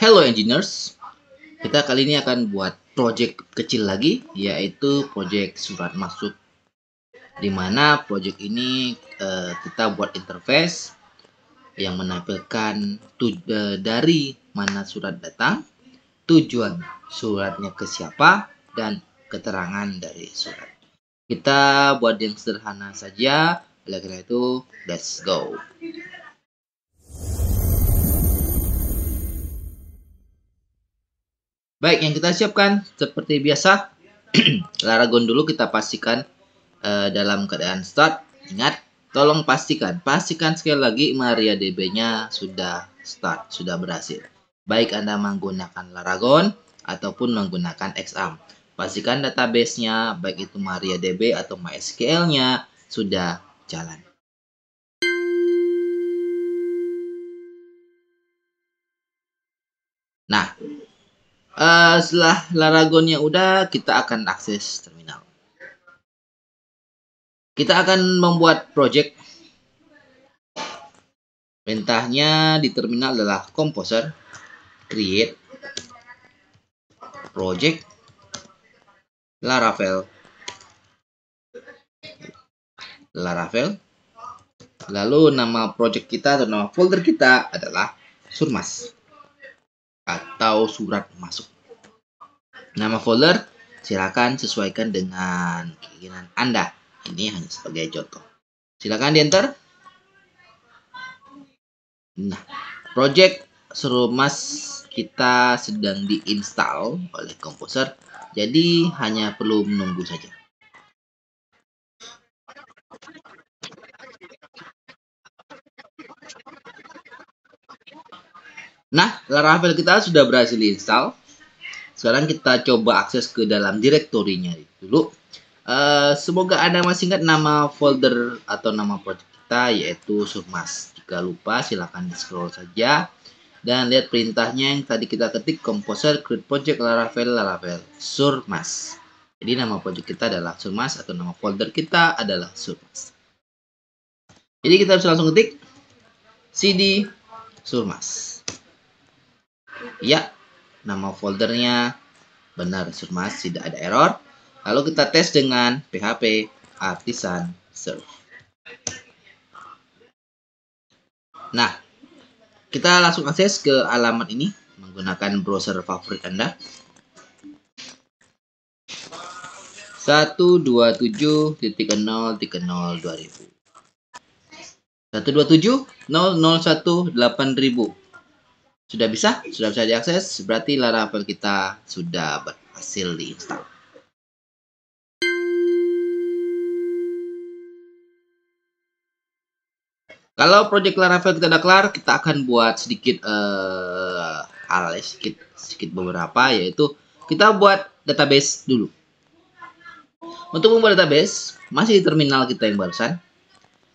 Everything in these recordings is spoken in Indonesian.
Hello engineers, kita kali ini akan buat project kecil lagi, yaitu project surat masuk. Dimana project ini kita buat interface yang menampilkan dari mana surat datang, tujuan suratnya ke siapa, dan keterangan dari surat. Kita buat yang sederhana saja, oleh karena itu let's go. Baik, yang kita siapkan seperti biasa, Laragon dulu kita pastikan dalam keadaan start. Ingat, tolong pastikan sekali lagi MariaDB-nya sudah start, sudah berhasil. Baik Anda menggunakan Laragon ataupun menggunakan Xampp. Pastikan database-nya, baik itu MariaDB atau MySQL-nya, sudah jalan. Nah, setelah Laragonnya udah, kita akan akses terminal. Kita akan membuat project. Perintahnya di terminal adalah composer create project Laravel. Lalu nama project kita atau nama folder kita adalah surmas atau surat masuk. Nama folder silakan sesuaikan dengan keinginan Anda. Ini hanya sebagai contoh. Silakan di enter. Nah, project surmas kita sedang diinstal oleh komposer, jadi hanya perlu menunggu saja. Nah, Laravel kita sudah berhasil install. Sekarang kita coba akses ke dalam direktorinya dulu. Semoga Anda masih ingat nama folder atau nama project kita, yaitu surmas. Jika lupa silakan di scroll saja dan lihat perintahnya yang tadi kita ketik, composer create project Laravel surmas. Jadi nama project kita adalah surmas atau nama folder kita adalah surmas. Jadi kita bisa langsung ketik cd surmas. Ya, nama foldernya benar surmas, tidak ada error. Lalu kita tes dengan php artisan serve. Nah, kita langsung akses ke alamat ini menggunakan browser favorit Anda. 127.0.0.2000 127.001.8000. Sudah bisa diakses, berarti Laravel kita sudah berhasil diinstal. Kalau project Laravel kita udah kelar, kita akan buat sedikit sedikit beberapa, yaitu kita buat database dulu. Untuk membuat database, masih di terminal kita yang barusan.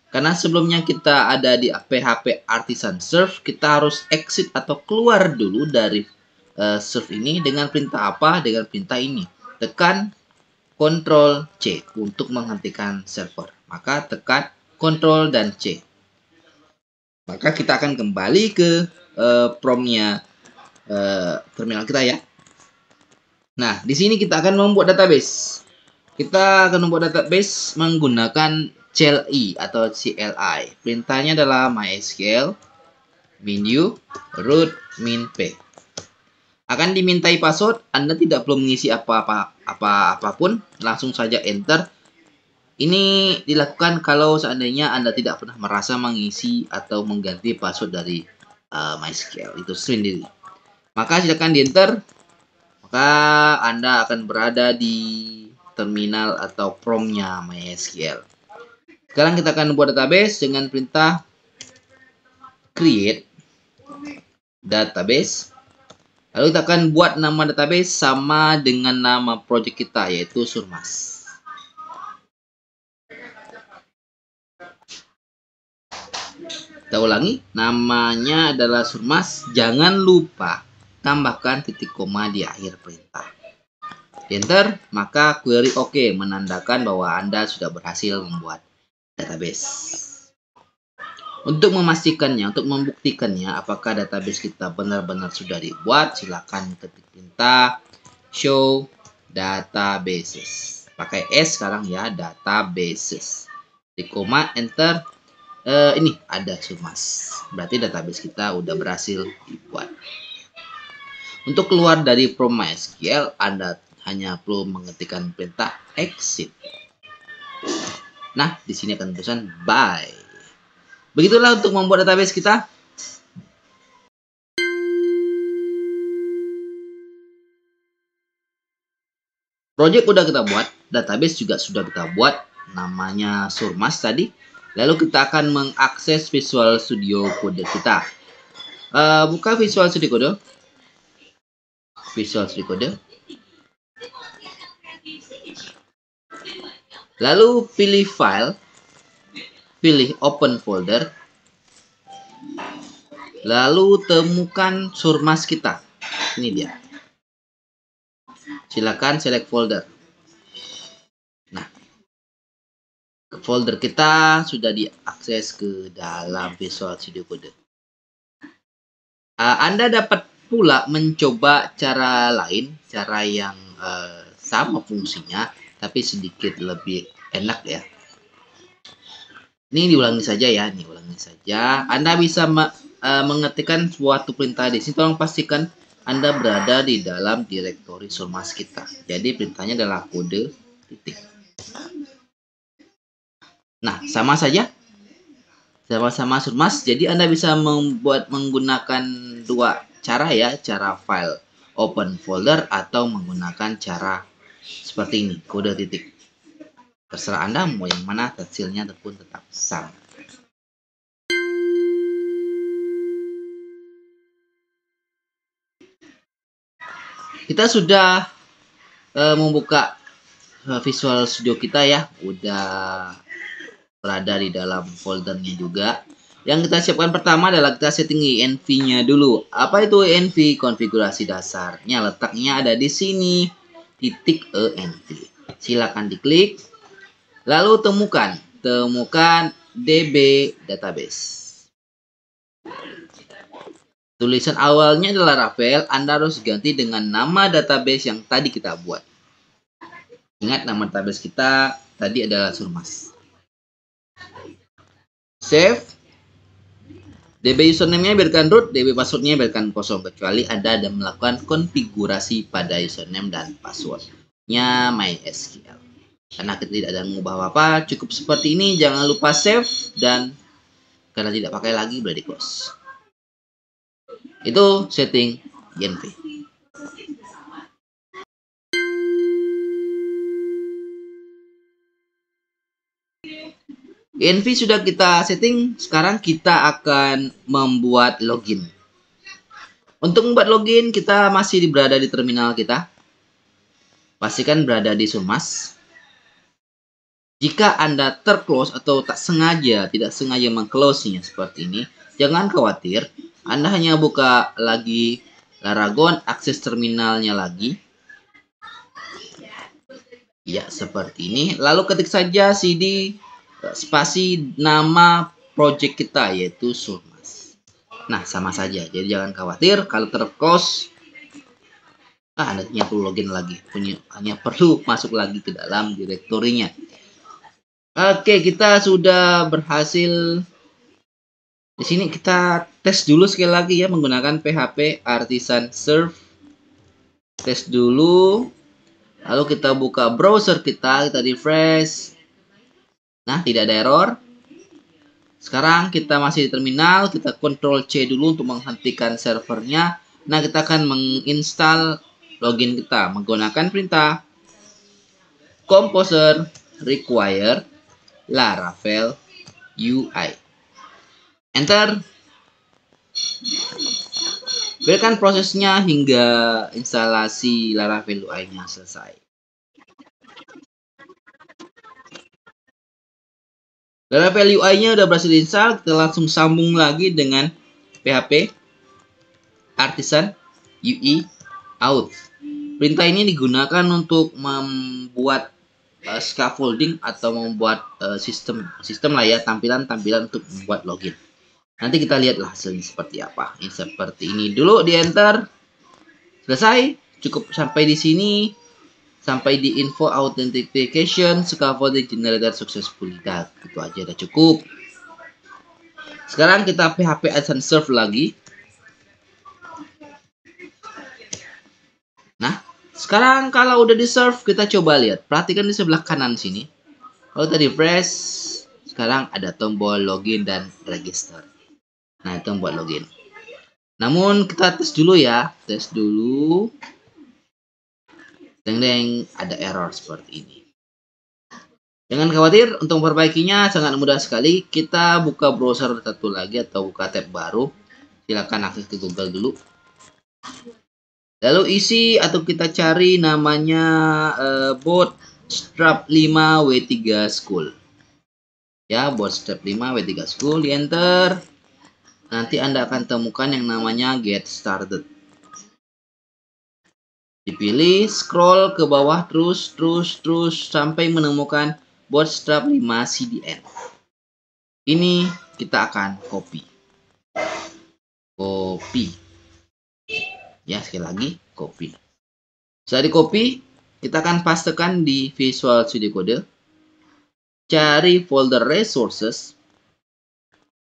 Karena sebelumnya kita ada di PHP Artisan Serve, kita harus exit atau keluar dulu dari serve ini dengan perintah apa? Dengan perintah ini. Tekan Ctrl C untuk menghentikan server. Maka tekan Ctrl dan C. Maka kita akan kembali ke promnya terminal kita ya. Nah, di sini kita akan membuat database. Kita akan membuat database menggunakan CLI atau CLI. Perintahnya adalah MySQL min-u root min-p. Akan dimintai password, Anda tidak perlu mengisi apapun, langsung saja enter. Ini dilakukan kalau seandainya Anda tidak pernah merasa mengisi atau mengganti password dari MySQL itu sendiri. Maka silakan di enter. Maka Anda akan berada di terminal atau promnya MySQL. Sekarang kita akan buat database dengan perintah create database. Lalu kita akan buat nama database sama dengan nama project kita, yaitu surmas. Kita ulangi, namanya adalah surmas. Jangan lupa tambahkan titik koma di akhir perintah. Enter, maka query OK menandakan bahwa Anda sudah berhasil membuat database. Untuk memastikannya, untuk membuktikannya apakah database kita benar-benar sudah dibuat, silakan ketik perintah show databases. Pakai S sekarang ya, databases. Di koma enter, ini ada Surmas. Berarti database kita udah berhasil dibuat. Untuk keluar dari from MySQL, Anda hanya perlu mengetikkan perintah exit. Nah, di sini akan tulisan bye. Begitulah untuk membuat database kita. Project udah kita buat, database juga sudah kita buat, namanya Surmas tadi. Lalu kita akan mengakses Visual Studio Code kita. Buka Visual Studio Code. Visual Studio Code. Lalu pilih file, pilih open folder. Lalu temukan Surmas kita. Ini dia. Silakan select folder. Nah, folder kita sudah diakses ke dalam Visual Studio Code. Anda dapat pula mencoba cara lain, cara yang sama fungsinya, tapi sedikit lebih enak ya. Ini diulangi saja ya, ini ulangi saja. Anda bisa mengetikkan suatu perintah di sini. Tolong pastikan Anda berada di dalam direktori Surmas kita. Jadi perintahnya adalah kode titik. Nah, sama saja. Sama-sama Surmas. Jadi Anda bisa menggunakan dua cara ya, cara file open folder atau menggunakan cara seperti ini, kode titik. Terserah Anda mau yang mana, hasilnya pun tetap sama. Kita sudah membuka Visual Studio kita ya, udah berada di dalam foldernya juga. Yang kita siapkan pertama adalah kita setting env-nya dulu. Apa itu env? Konfigurasi dasarnya, letaknya ada di sini, titik env. Silakan diklik. Lalu temukan DB database. Tulisan awalnya adalah Rafael, Anda harus ganti dengan nama database yang tadi kita buat. Ingat nama database kita tadi adalah Surmas. Save. DB username-nya biarkan root, DB password-nya biarkan kosong, kecuali Anda ada melakukan konfigurasi pada username dan password-nya MySQL. Karena kita tidak ada mengubah apa-apa, cukup seperti ini. Jangan lupa save, dan karena tidak pakai lagi boleh di close. Itu setting env. Env sudah kita setting, sekarang kita akan membuat login. Untuk membuat login, kita masih berada di terminal kita. Pastikan berada di Surmas. Jika Anda terclose atau tidak sengaja mengclose-nya seperti ini, jangan khawatir. Anda hanya buka lagi Laragon, akses terminalnya lagi. Ya, seperti ini. Lalu ketik saja cd spasi nama project kita, yaitu Surmas. Nah, sama saja. Jadi jangan khawatir kalau terclose. Anda hanya perlu login lagi. Hanya perlu masuk lagi ke dalam direktorinya. Oke, kita sudah berhasil. Di sini kita tes dulu sekali lagi ya menggunakan PHP Artisan Serve. Tes dulu. Lalu kita buka browser kita refresh. Nah, tidak ada error. Sekarang kita masih di terminal, kita Ctrl C dulu untuk menghentikan servernya. Nah, kita akan menginstal login kita menggunakan perintah composer require Laravel UI. Enter. Biarkan prosesnya hingga instalasi Laravel UI-nya selesai. Laravel UI-nya udah berhasil install, kita langsung sambung lagi dengan PHP Artisan UI out. Perintah ini digunakan untuk membuat scaffolding atau membuat sistem lah ya, tampilan untuk membuat login. Nanti kita lihatlah hasilnya seperti apa. Ini seperti ini dulu, di enter. Selesai. Cukup sampai di sini. Sampai di info authentication scaffolding generator successfully. Dah, itu aja udah cukup. Sekarang kita PHP add and serve lagi. Nah, sekarang kalau udah di serve, kita coba lihat. Perhatikan di sebelah kanan sini. Kalau tadi refresh, sekarang ada tombol login dan register. Nah, itu buat login. Namun kita tes dulu ya. Tes dulu. Deng, ada error seperti ini. Jangan khawatir, untuk memperbaikinya sangat mudah sekali. Kita buka browser satu lagi atau buka tab baru. Silakan akses ke Google dulu. Lalu isi atau kita cari namanya Bootstrap 5 W3 School. Ya, Bootstrap 5 W3 School, di enter. Nanti Anda akan temukan yang namanya Get Started. Dipilih, scroll ke bawah terus sampai menemukan Bootstrap 5 CDN. Ini kita akan copy. Ya, sekali lagi copy. Setelah di copy, kita akan pastekan di Visual Studio Code. Cari folder resources.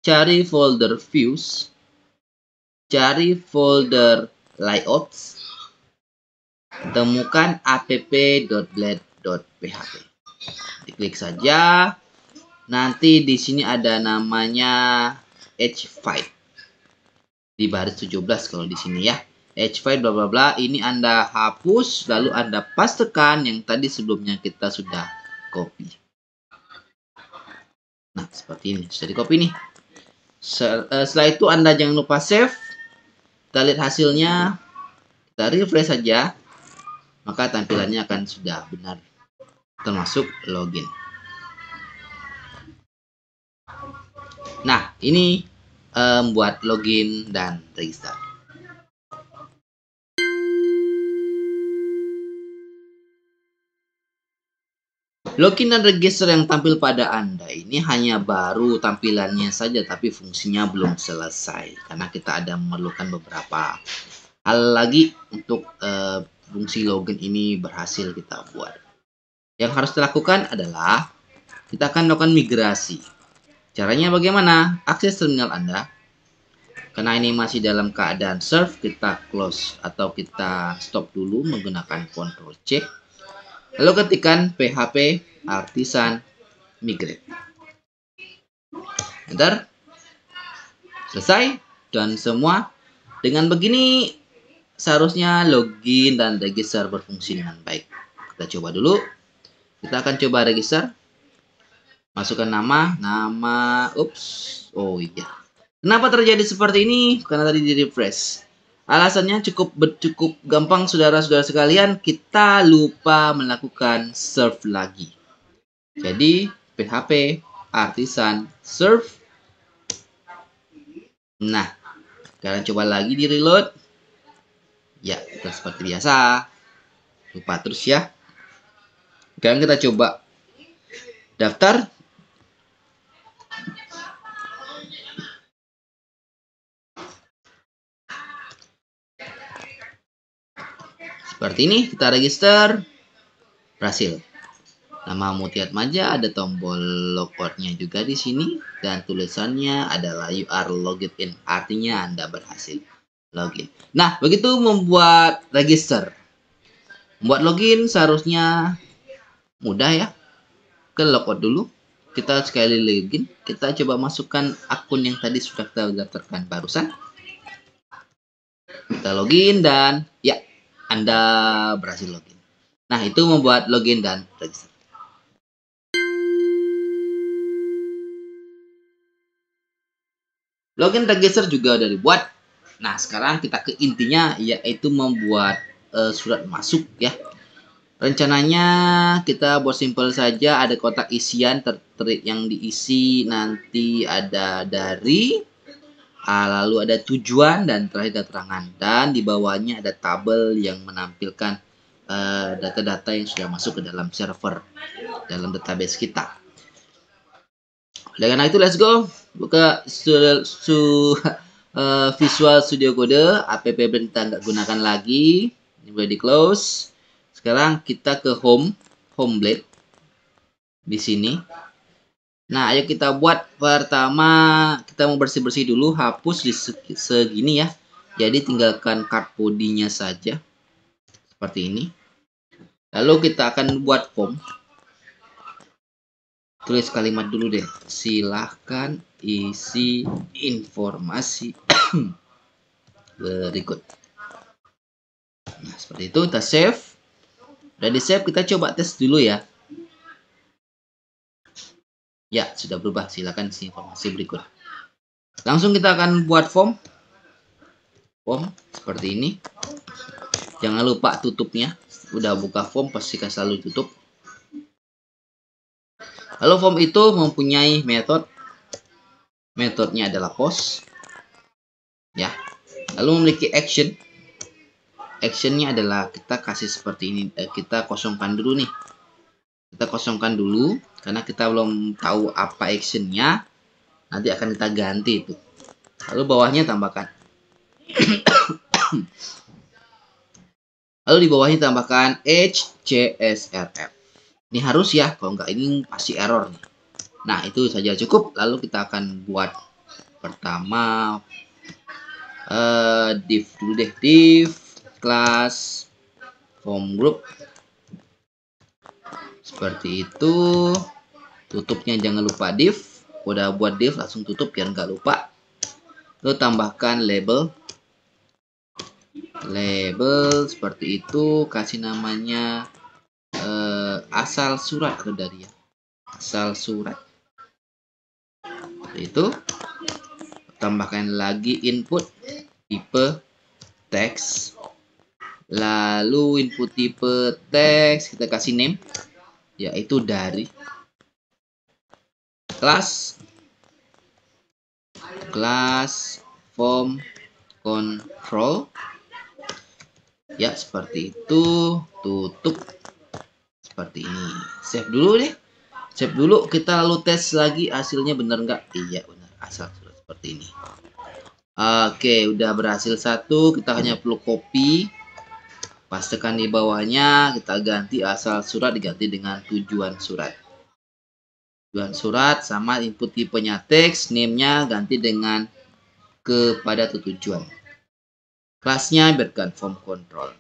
Cari folder views. Cari folder layouts. Temukan app.blade.php. Diklik saja. Nanti di sini ada namanya H5. Di baris 17 kalau di sini ya. H5 bla bla bla. Ini Anda hapus lalu Anda pastekan yang tadi sebelumnya kita sudah copy. Nah, seperti ini. Sudah di copy nih. Setelah itu Anda jangan lupa save. Kita lihat hasilnya. Kita refresh saja. Maka tampilannya akan sudah benar, termasuk login. Nah, ini buat login dan register. Login dan register yang tampil pada Anda ini hanya baru tampilannya saja, tapi fungsinya belum selesai. Karena kita ada memerlukan beberapa hal lagi untuk fungsi login ini berhasil kita buat. Yang harus dilakukan adalah kita akan melakukan migrasi. Caranya bagaimana? Akses terminal Anda. Karena ini masih dalam keadaan serve, kita close atau kita stop dulu menggunakan Ctrl C. Lalu ketikkan php artisan migrate. Enter. Selesai. Dan semua. Dengan begini seharusnya login dan register berfungsi dengan baik. Kita coba dulu. Kita akan coba register. Masukkan nama. Oh iya. Kenapa terjadi seperti ini? Karena tadi di refresh. Alasannya cukup gampang saudara-saudara sekalian. Kita lupa melakukan serve lagi. Jadi php artisan serve. Nah, sekarang coba lagi di reload. Ya, seperti biasa. Lupa terus ya. Sekarang kita coba daftar. Seperti ini, kita register. Berhasil. Nama Mutiatmaja, ada tombol logoutnya juga di sini. Dan tulisannya adalah you are logged in. Artinya Anda berhasil login. Nah, begitu membuat register. Membuat login seharusnya mudah ya. Ke logout dulu. Kita sekali login. Kita coba masukkan akun yang tadi sudah kita daftarkan barusan. Kita login dan ya, Anda berhasil login. Nah, itu membuat login dan register. Login register juga udah dibuat. Nah, sekarang kita ke intinya, yaitu membuat surat masuk ya. Rencananya kita buat simple saja, ada kotak isian yang diisi nanti ada dari, lalu ada tujuan dan terakhir keterangan. Dan di bawahnya ada tabel yang menampilkan data-data yang sudah masuk ke dalam server, dalam database kita. Dengan itu let's go buka Visual Studio Code. App Blend kita nggak gunakan lagi, ini boleh di close. Sekarang kita ke home blade di sini. Nah, ayo kita buat pertama, kita mau bersih-bersih dulu, hapus di segini ya. Jadi tinggalkan card body-nya saja. Seperti ini. Lalu kita akan buat form. Tulis kalimat dulu deh. Silahkan isi informasi berikut. Nah, seperti itu, kita save. Udah di save, kita coba tes dulu ya. Ya, sudah berubah. Silakan isi informasi berikut. Langsung kita akan buat form. Form seperti ini. Jangan lupa tutupnya. Udah buka form, pastikan selalu tutup. Lalu form itu mempunyai metode. Metodenya adalah post. Ya. Lalu memiliki action. Actionnya adalah kita kasih seperti ini. Kita kosongkan dulu nih. Kita kosongkan dulu karena kita belum tahu apa actionnya, nanti akan kita ganti itu. Lalu bawahnya tambahkan. Lalu di bawahnya tambahkan HCSRF. Ini harus ya, kalau nggak ini pasti error nih. Nah, itu saja cukup. Lalu kita akan buat pertama div dulu deh, div class form group. Seperti itu. Tutupnya jangan lupa div. Udah buat div langsung tutup biar nggak lupa. Lalu tambahkan label. Label seperti itu, kasih namanya asal surat atau dari ya. Asal surat. Seperti itu. Tambahkan lagi input tipe teks. Lalu input tipe teks kita kasih name, yaitu dari. Class form control. Ya, seperti itu. Tutup seperti ini. Save dulu deh. Save dulu, kita lalu tes lagi hasilnya benar nggak? Iya, benar. Asal surat seperti ini. Oke, udah berhasil satu. Kita hanya perlu copy. Pastekan di bawahnya, kita ganti asal surat diganti dengan tujuan surat. Tujuan surat sama input tipenya teks, name-nya ganti dengan kepada tujuan. Kelasnya biarkan form control.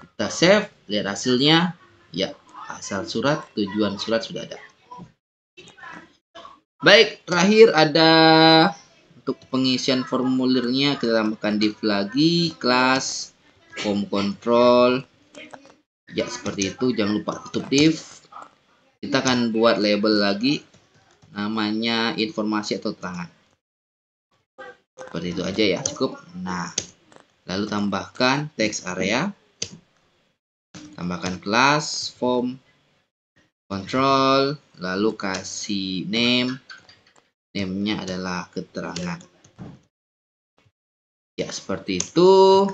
Kita save, lihat hasilnya. Ya, asal surat, tujuan surat sudah ada. Baik, terakhir ada untuk pengisian formulirnya, kita tambahkan div lagi, kelas, form control. Ya, seperti itu, jangan lupa tutup div. Kita akan buat label lagi, namanya informasi atau terangan. Seperti itu aja ya, cukup. Nah, lalu tambahkan text area. Tambahkan kelas, form, control, lalu kasih name. Name-nya adalah keterangan. Ya, seperti itu.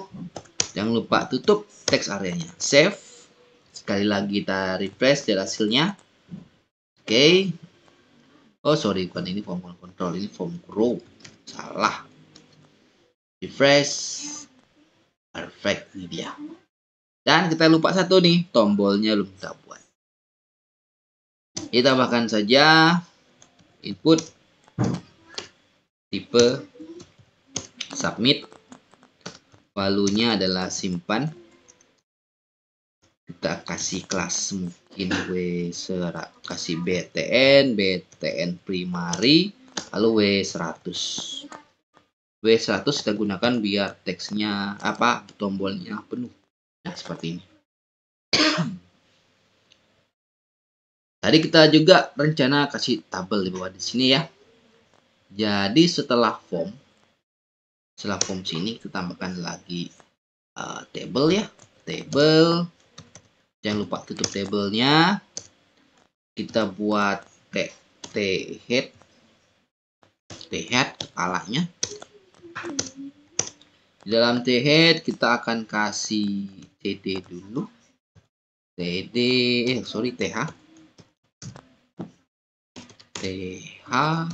Jangan lupa tutup text areanya. Save. Sekali lagi kita refresh dari hasilnya. Oke. Oh, sorry, bukan ini form control, ini form group. Salah. Refresh. Perfect, ini dia. Dan kita lupa satu nih, tombolnya belum kita buat. Kita tambahkan saja input tipe submit. Valuenya adalah simpan. Kita kasih kelas mungkin kasih BTN primary, lalu W100. W100 kita gunakan biar teksnya tombolnya penuh. Nah, seperti ini. Tadi kita juga rencana kasih tabel di bawah di sini ya. Jadi setelah form sini kita tambahkan lagi table ya. Table. Jangan lupa tutup tabelnya. Kita buat head kepalanya. Di dalam head kita akan kasih TD dulu. TH. PH.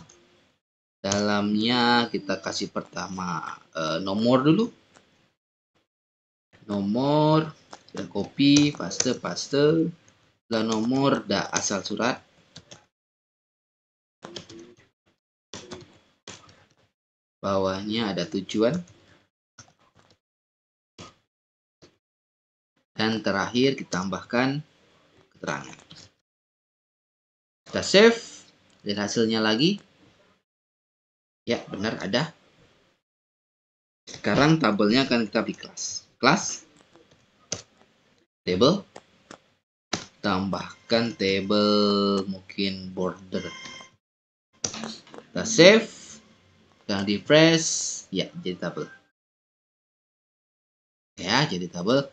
Dalamnya kita kasih pertama nomor dulu. Nomor, dan copy, paste. Setelah nomor, asal surat. Bawahnya ada tujuan. Dan terakhir kita tambahkan keterangan. Kita save. Lihat hasilnya lagi. Ya, benar ada. Sekarang tabelnya akan kita beri kelas. Kelas. Table. Tambahkan table mungkin border. Kita save. Yang di press. Ya, jadi tabel. Ya, jadi tabel.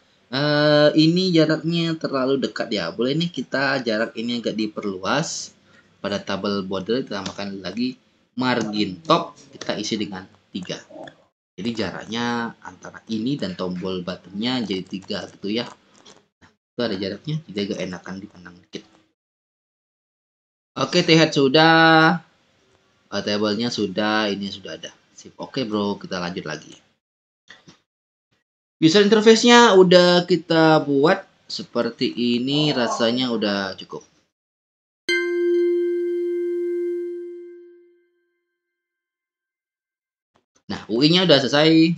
Ini jaraknya terlalu dekat ya. Boleh nih kita jarak ini agak diperluas. Pada tabel border kita tambahkan lagi margin top, kita isi dengan 3. Jadi jaraknya antara ini dan tombol buttonnya jadi 3 gitu ya. Nah, itu ada jaraknya, jadi agak enakan dipandang dikit. Oke, TH sudah. Tabelnya sudah, ini sudah ada. Sip. Oke bro, kita lanjut lagi. User interface-nya udah kita buat seperti ini, rasanya udah cukup. Nah, UI-nya udah selesai.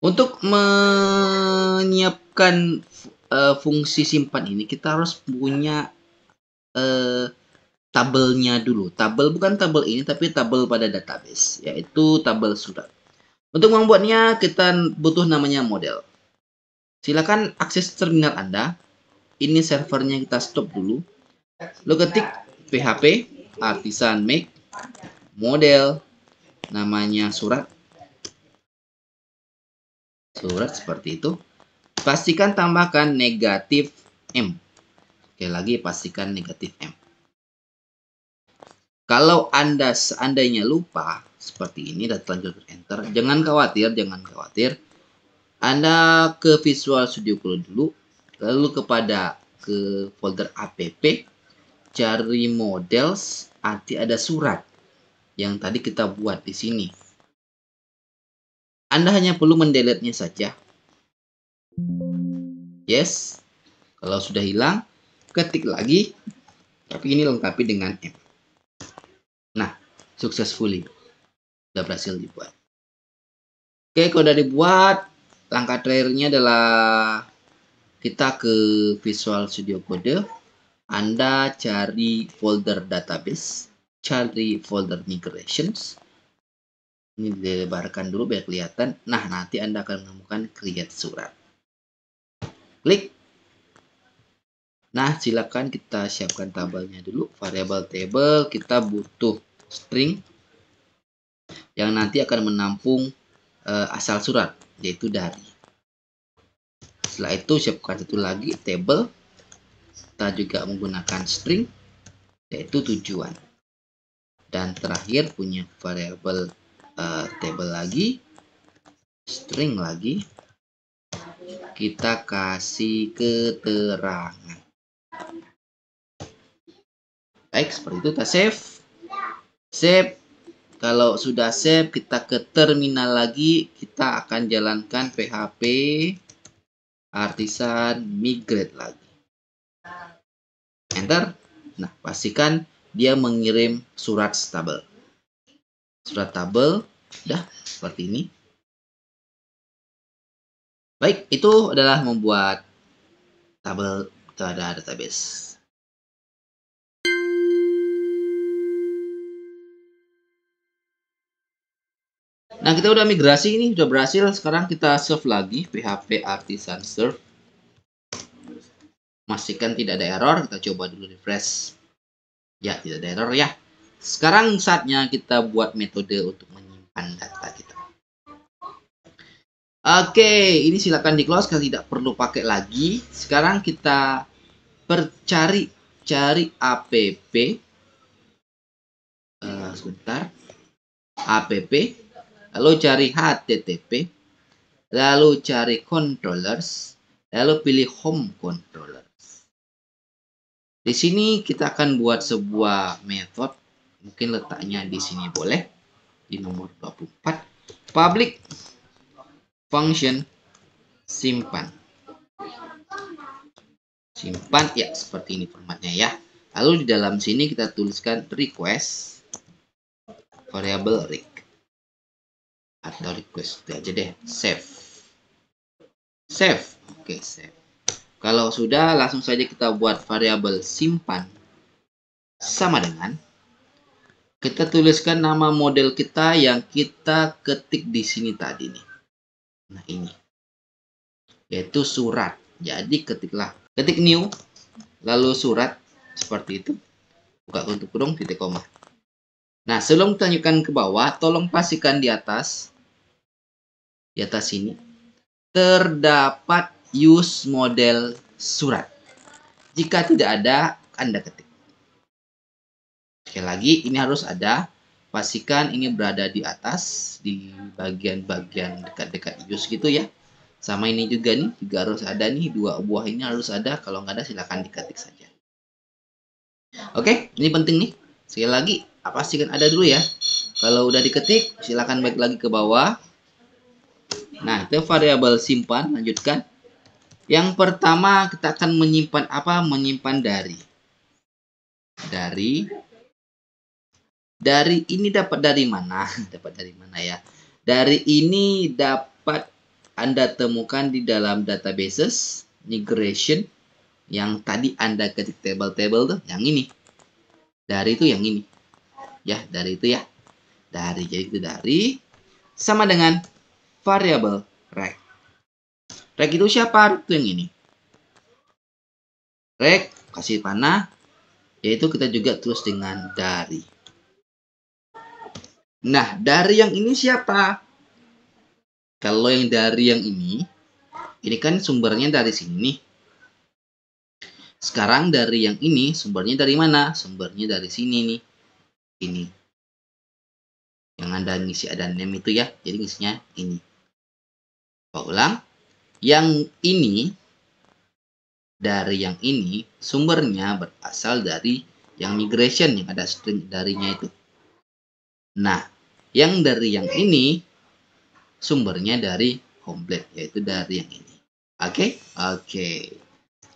Untuk menyiapkan fungsi simpan ini, kita harus punya tabelnya dulu. Tabel bukan tabel ini, tapi tabel pada database, yaitu tabel surat. Untuk membuatnya, kita butuh namanya model. Silakan akses terminal Anda. Ini servernya kita stop dulu. Lo ketik php artisan make model, namanya surat seperti itu. Pastikan tambahkan negatif M. Sekali lagi pastikan negatif M. Kalau Anda seandainya lupa seperti ini dan telanjur enter, jangan khawatir. Anda ke Visual Studio Code dulu, lalu ke folder app, cari models, nanti ada surat yang tadi kita buat di sini. Anda hanya perlu mendelete-nya saja. Yes. Kalau sudah hilang, ketik lagi, tapi ini lengkapi dengan M. Nah, successfully. Sudah berhasil dibuat. Oke, kalau sudah dibuat, langkah terakhirnya adalah kita ke Visual Studio Code. Anda cari folder database, cari folder migrations. Ini dilebarkan dulu biar kelihatan. Nah, nanti Anda akan menemukan create surat. Klik. Nah, silakan kita siapkan tabelnya dulu. Variabel table kita butuh string yang nanti akan menampung asal surat, yaitu dari. Setelah itu siapkan satu lagi table. Kita juga menggunakan string, yaitu tujuan. Dan terakhir punya variabel table lagi, string lagi. Kita kasih keterangan. Baik, seperti itu kita save. Save. Kalau sudah save, kita ke terminal lagi. Kita akan jalankan php artisan migrate lagi. Enter. Nah, pastikan dia mengirim surat tabel. Surat tabel, udah seperti ini. Baik, itu adalah membuat tabel pada database. Nah, kita udah migrasi ini, udah berhasil. Sekarang kita serve lagi php artisan serve. Pastikan tidak ada error. Kita coba dulu refresh. Ya, tidak ada error ya. Sekarang saatnya kita buat metode untuk menyimpan data kita. Oke, ini silakan di close kalau tidak perlu pakai cari app. Sebentar. App, lalu cari http, lalu cari controllers, lalu pilih home controllers. Di sini kita akan buat sebuah method, mungkin letaknya di sini boleh, di nomor 24, public function simpan. Simpan ya, seperti ini formatnya ya. Lalu di dalam sini kita tuliskan request variable rec atau request itu aja deh, save. Oke, save. Kalau sudah, langsung saja kita buat variabel simpan sama dengan kita tuliskan nama model kita yang kita ketik di sini tadi nih. Nah, ini yaitu surat. Jadi ketik new lalu surat seperti itu, buka tutup kurung titik koma. Nah, sebelum kita lanjutkan ke bawah, tolong pastikan di atas sini terdapat use model surat. Jika tidak ada, Anda ketik. Sekali lagi, ini harus ada. Pastikan ini berada di atas, di bagian-bagian dekat-dekat use gitu ya. Sama ini juga nih, juga harus ada nih, dua buah ini harus ada. Kalau nggak ada, silakan diketik saja. Oke, ini penting nih. Sekali lagi, pastikan ada dulu ya. Kalau udah diketik, silakan balik lagi ke bawah. Nah, itu variabel simpan, lanjutkan. Yang pertama, kita akan menyimpan apa? Menyimpan dari ini dapat dari mana? Dapat dari mana ya? Dari ini dapat Anda temukan di dalam databases migration yang tadi Anda ketik table-table tuh, yang ini. Dari itu yang ini. Ya, dari itu ya. Jadi itu dari sama dengan variabel rec. Rec itu siapa? Itu yang ini. Rec kasih panah, yaitu kita juga tulis dengan dari. Nah, dari yang ini siapa? Kalau yang dari yang ini kan sumbernya dari sini. Sekarang dari yang ini, sumbernya dari mana? Sumbernya dari sini nih. Ini. Yang Anda ngisi ada name itu ya. Jadi ngisinya ini. Ulang. Yang ini, dari yang ini, sumbernya berasal dari yang migration, yang ada string darinya itu. Nah, yang dari yang ini, sumbernya dari homeblet, yaitu dari yang ini. Oke?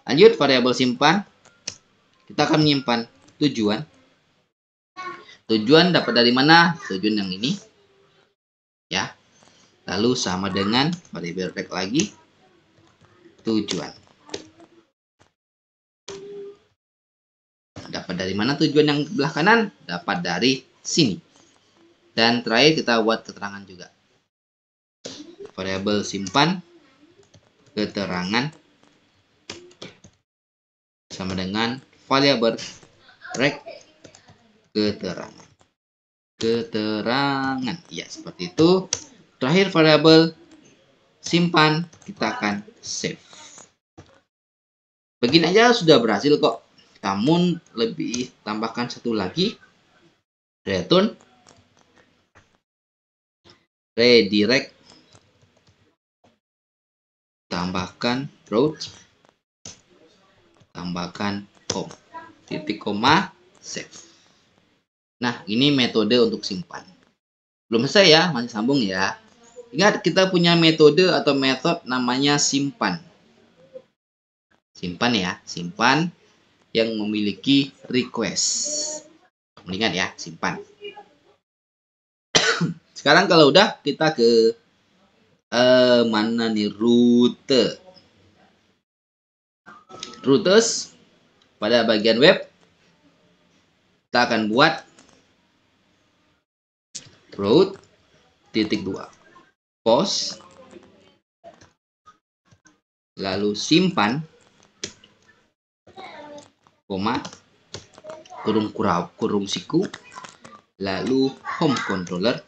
Lanjut, variabel simpan. Kita akan menyimpan tujuan. Tujuan dapat dari mana? Tujuan yang ini. Ya. Lalu sama dengan variabel rec lagi. Tujuan. Dapat dari mana tujuan yang belah kanan? Dapat dari sini. Dan terakhir kita buat keterangan juga. Variabel simpan keterangan sama dengan variabel rec keterangan. Ya, seperti itu. Terakhir variabel simpan, kita akan save. Begini aja sudah berhasil kok. Namun lebih tambahkan satu lagi, return redirect, tambahkan root, tambahkan home, titik koma, save. Nah, ini metode untuk simpan. Belum selesai ya, masih sambung ya. Ingat, kita punya metode atau method namanya simpan. Simpan ya, simpan yang memiliki request. Ingat ya, simpan. Sekarang kalau udah, kita ke mana nih, routes. Pada bagian web, kita akan buat route titik 2 post, lalu simpan, koma, kurung siku, lalu home controller,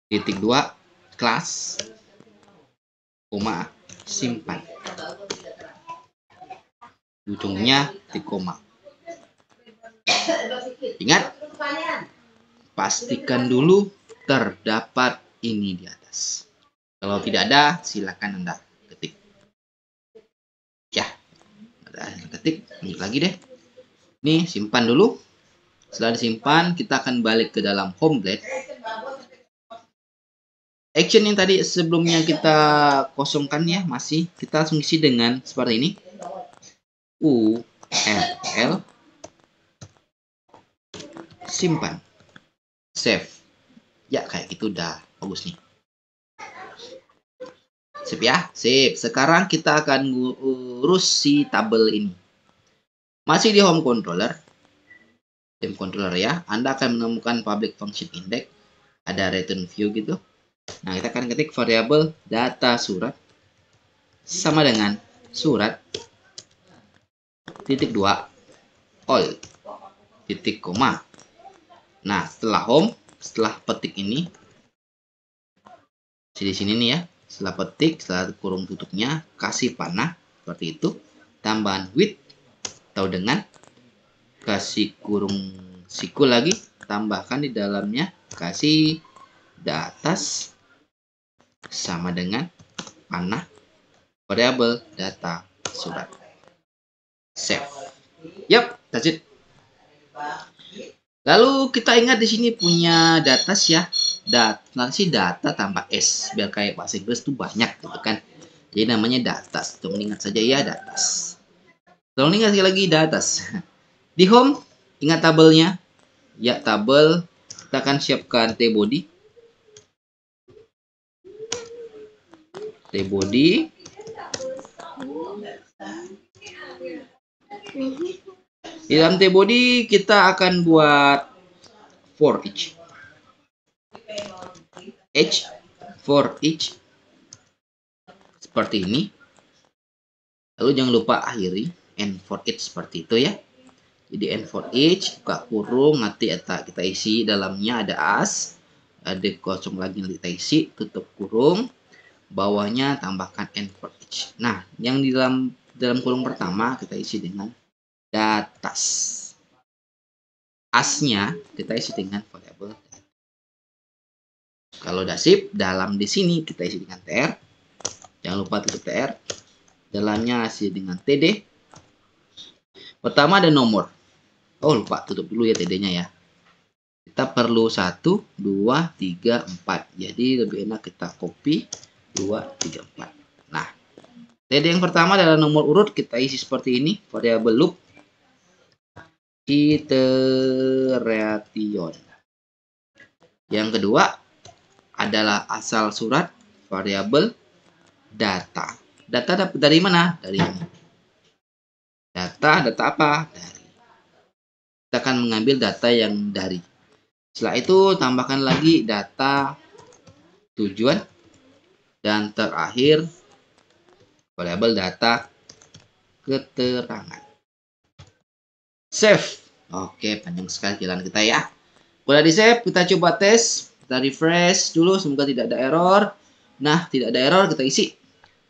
titik 2 class, koma, simpan, ujungnya titik koma. Ingat, pastikan dulu terdapat ini di atas. Kalau tidak ada, silakan Anda ketik. ketik, lanjut lagi deh. Nih, simpan dulu. Setelah disimpan, kita akan balik ke dalam home blade. Action yang tadi sebelumnya kita kosongkan ya, masih kita langsung isi dengan seperti ini. URL simpan, save. Ya, kayak gitu udah bagus nih. Sip ya, sip. Sekarang kita akan urus si tabel ini. Masih di home controller. Home controller ya. Anda akan menemukan public function index. Ada return view gitu. Nah, kita akan ketik variabel data surat sama dengan surat titik 2 all titik koma. Nah, setelah home, setelah petik ini di sini nih ya, setelah petik, setelah kurung tutupnya, kasih panah seperti itu, tambahan with atau dengan, kasih kurung siku lagi, tambahkan di dalamnya, kasih datas sama dengan panah variabel data surat. Save. Yap, that's it. Lalu kita ingat di sini punya datas ya. Nanti data tambah S biar kayak bahasa Inggris tuh banyak gitu kan. Jadi namanya datas. Tolong ingat saja ya, datas. Tolong ingat sekali lagi, datas. Di home ingat tabelnya. Ya, tabel kita akan siapkan tbody. Tbody. Di dalam tbody kita akan buat for each. H for each seperti ini. Lalu jangan lupa akhiri and for each seperti itu ya. Jadi and for each buka kurung, nanti kita isi dalamnya ada as, ada kosong lagi nanti kita isi, tutup kurung, bawahnya tambahkan and for each. Nah, yang di dalam kurung pertama kita isi dengan datas. Asnya kita isi dengan variabel. Kalau udah sip, dalam di sini kita isi dengan tr. Jangan lupa tutup tr. Dalamnya isi dengan td. Pertama ada nomor. Oh, lupa tutup dulu ya td-nya ya. Kita perlu 1, 2, 3, 4. Jadi lebih enak kita copy 2, 3, 4. Nah, td yang pertama adalah nomor urut. Kita isi seperti ini. Variabel loop iteration. Yang kedua adalah asal surat, variabel data. Data dapat dari mana? Dari ini. Data apa? Dari. Kita akan mengambil data yang dari. Setelah itu tambahkan lagi data tujuan. Dan terakhir variabel data keterangan. Save. Oke, panjang sekali jalan kita ya. Udah di save, kita coba tes. Kita refresh dulu, semoga tidak ada error. Nah, tidak ada error, kita isi.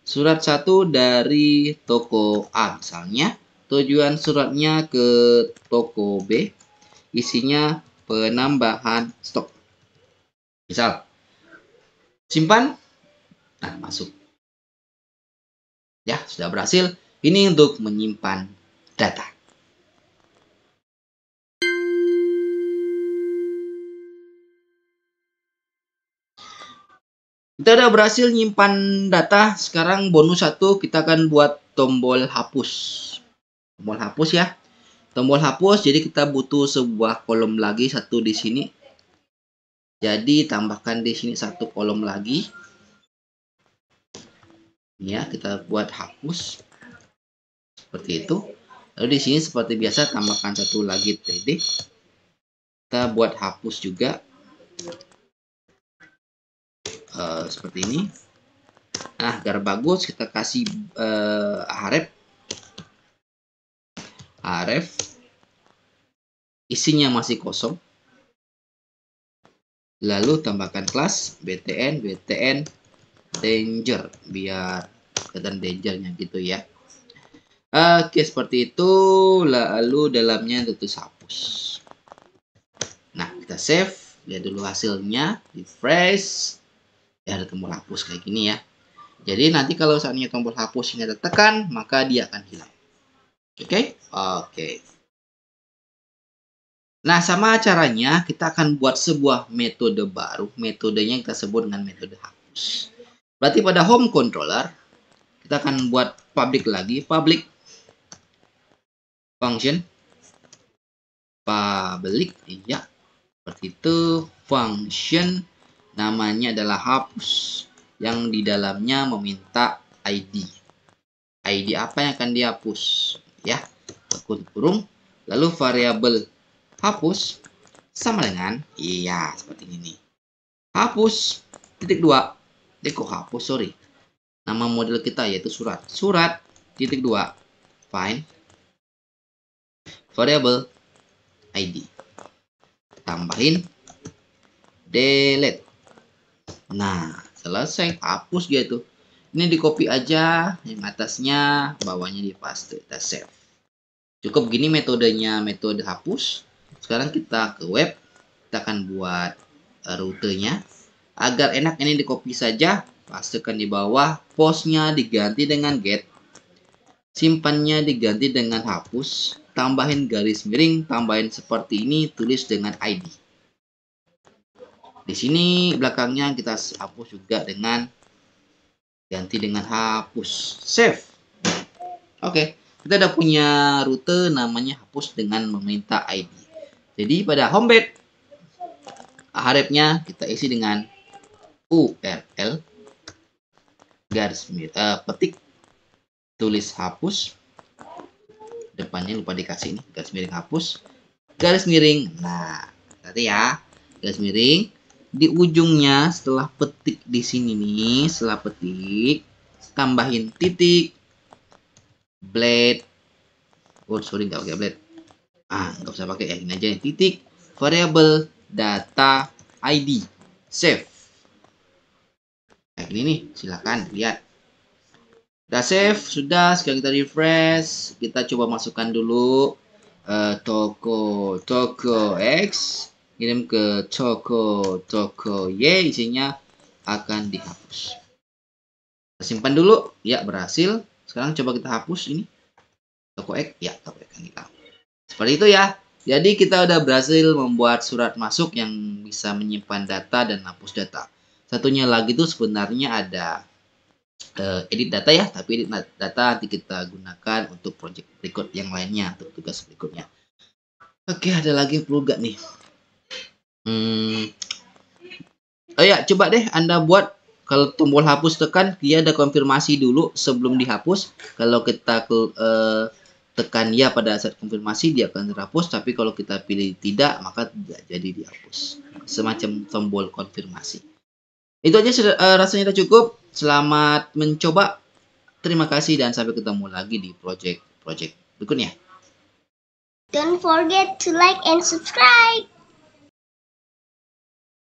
Surat 1 dari toko A misalnya. Tujuan suratnya ke toko B. Isinya penambahan stok. Misal. Simpan. Nah, masuk. Ya, sudah berhasil. Ini untuk menyimpan data. Kita udah berhasil nyimpan data. Sekarang bonus 1 kita akan buat tombol hapus. Tombol hapus ya. Tombol hapus, jadi kita butuh sebuah kolom lagi satu di sini. Jadi tambahkan di sini satu kolom lagi. Ya, kita buat hapus. Seperti itu. Lalu di sini seperti biasa tambahkan satu lagi td. Kita buat hapus juga. Seperti ini. Nah, agar bagus kita kasih href isinya masih kosong. Lalu tambahkan kelas btn danger biar kelihatan dangernya gitu ya. Oke, seperti itu. Lalu dalamnya tutus hapus. Nah, kita save. Lihat dulu hasilnya. Refresh. Ya, ada tombol hapus kayak gini ya. Jadi nanti kalau saatnya tombol hapus ini ada tekan, maka dia akan hilang. Oke? Oke. Nah, sama caranya kita akan buat sebuah metode baru. Metodenya kita sebut dengan metode hapus. Berarti pada home controller, kita akan buat public lagi. Public function. Public, iya. Seperti itu. Function namanya adalah hapus. Yang di dalamnya meminta ID. ID apa yang akan dihapus? Ya, kurung. Lalu variabel hapus sama dengan, iya seperti ini nih. Hapus, titik 2. Kok hapus, sorry. Nama model kita yaitu surat. Surat, titik 2. Find. Variable ID. Tambahin. Delete. Nah, selesai. Hapus dia tuh. Ini di copy aja. Yang atasnya, bawahnya di paste. Kita save. Cukup gini metodenya, metode hapus. Sekarang kita ke web. Kita akan buat rutenya. Agar enak ini di copy saja. Pastekan di bawah. Postnya diganti dengan get. Simpannya diganti dengan hapus. Tambahin garis miring. Tambahin seperti ini. Tulis dengan ID. Di sini belakangnya kita hapus juga dengan ganti dengan hapus. Save. Oke. Kita udah punya rute namanya hapus dengan meminta ID. Jadi pada homepage harapnya kita isi dengan URL garis miring petik tulis hapus, depannya lupa dikasih ini garis miring hapus, garis miring. Nah, nanti ya garis miring di ujungnya setelah petik di sini nih, setelah petik tambahin titik blade. Oh sorry, nggak pakai blade. Nggak usah pakai ya, ini aja nih, titik variable data ID. Save. Kayak gini nih, silakan lihat. Udah save, sudah. Sekarang kita refresh. Kita coba masukkan dulu toko X. Kirim ke toko Y. Isinya akan dihapus. Kita simpan dulu. Ya, berhasil. Sekarang coba kita hapus ini. Toko X. Ya, toko X yang hilang. Seperti itu ya. Jadi kita udah berhasil membuat surat masuk yang bisa menyimpan data dan hapus data. Satunya lagi tuh sebenarnya ada edit data ya, tapi edit data nanti kita gunakan untuk project berikut yang lainnya, untuk tugas berikutnya. Oke, ada lagi yang perlu gak nih? Oh ya, coba deh Anda buat. Kalau tombol hapus tekan, dia ada konfirmasi dulu sebelum dihapus. Kalau kita tekan ya pada saat konfirmasi, dia akan terhapus. Tapi kalau kita pilih tidak, maka tidak jadi dihapus. Semacam tombol konfirmasi. Itu aja rasanya cukup. Selamat mencoba. Terima kasih dan sampai ketemu lagi di project berikutnya. Don't forget to like and subscribe.